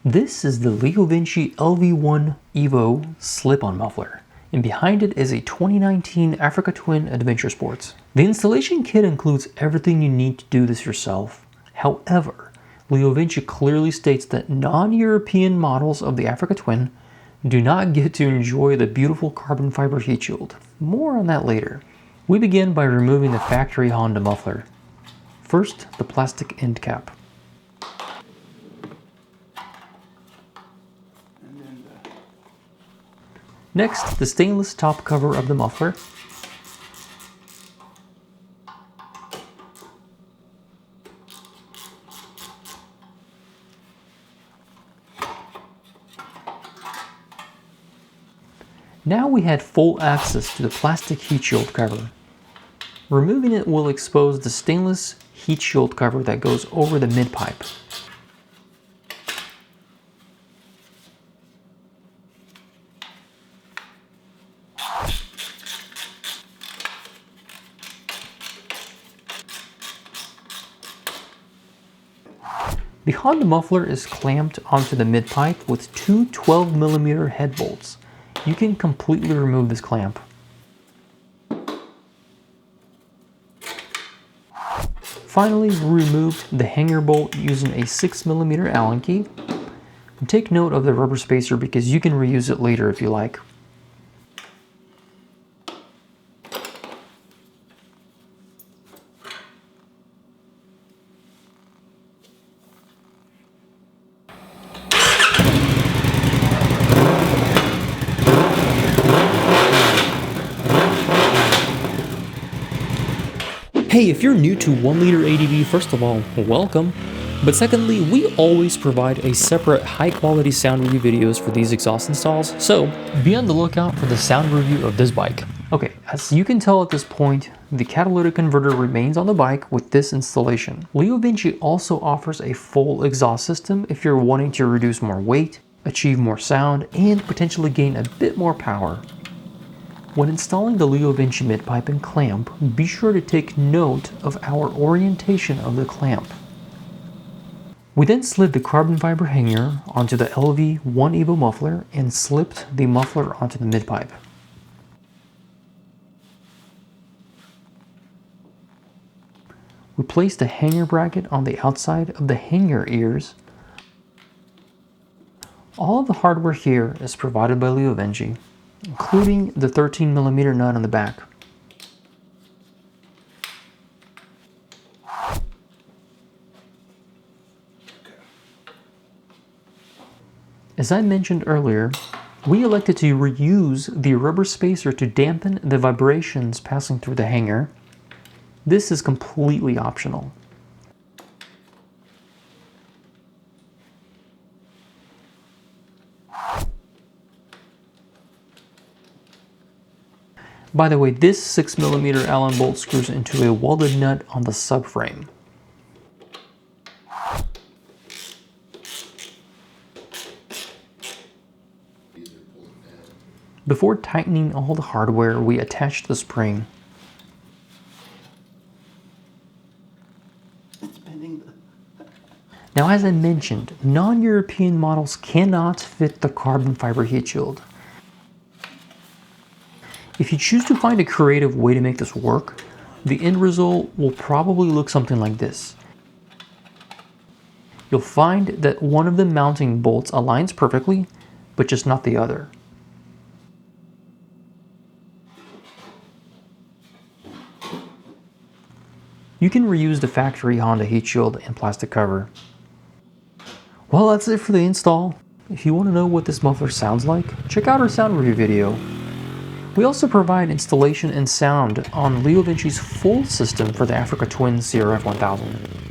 This is the LeoVince LV One Evo slip-on muffler, and behind it is a 2019 Africa Twin Adventure Sports. The installation kit includes everything you need to do this yourself. However, LeoVince clearly states that non-European models of the Africa Twin do not get to enjoy the beautiful carbon fiber heat shield. More on that later. We begin by removing the factory Honda muffler. First, the plastic end cap. Next, the stainless top cover of the muffler. Now we had full access to the plastic heat shield cover. Removing it will expose the stainless heat shield cover that goes over the mid-pipe. The Honda muffler is clamped onto the mid-pipe with two 12mm head bolts. You can completely remove this clamp. Finally, we removed the hanger bolt using a 6mm Allen key. And take note of the rubber spacer because you can reuse it later if you like. Hey, if you're new to LiterADV, first of all, welcome. But secondly, we always provide a separate high-quality sound review videos for these exhaust installs, so be on the lookout for the sound review of this bike. Okay, as you can tell at this point, the catalytic converter remains on the bike with this installation. LeoVince also offers a full exhaust system if you're wanting to reduce more weight, achieve more sound, and potentially gain a bit more power. When installing the LeoVince mid-pipe and clamp, be sure to take note of our orientation of the clamp. We then slid the carbon fiber hanger onto the LV One Evo muffler and slipped the muffler onto the mid-pipe. We placed a hanger bracket on the outside of the hanger ears. All of the hardware here is provided by LeoVince, including the 13mm nut on the back. As I mentioned earlier, we elected to reuse the rubber spacer to dampen the vibrations passing through the hanger. This is completely optional. By the way, this 6mm Allen bolt screws into a welded nut on the subframe. Before tightening all the hardware, we attached the spring. Now, as I mentioned, non-European models cannot fit the carbon fiber heat shield. If you choose to find a creative way to make this work, the end result will probably look something like this. You'll find that one of the mounting bolts aligns perfectly, but just not the other. You can reuse the factory Honda heat shield and plastic cover. Well, that's it for the install. If you want to know what this muffler sounds like, check out our sound review video. We also provide installation and sound on LeoVince's full system for the Africa Twin CRF 1000.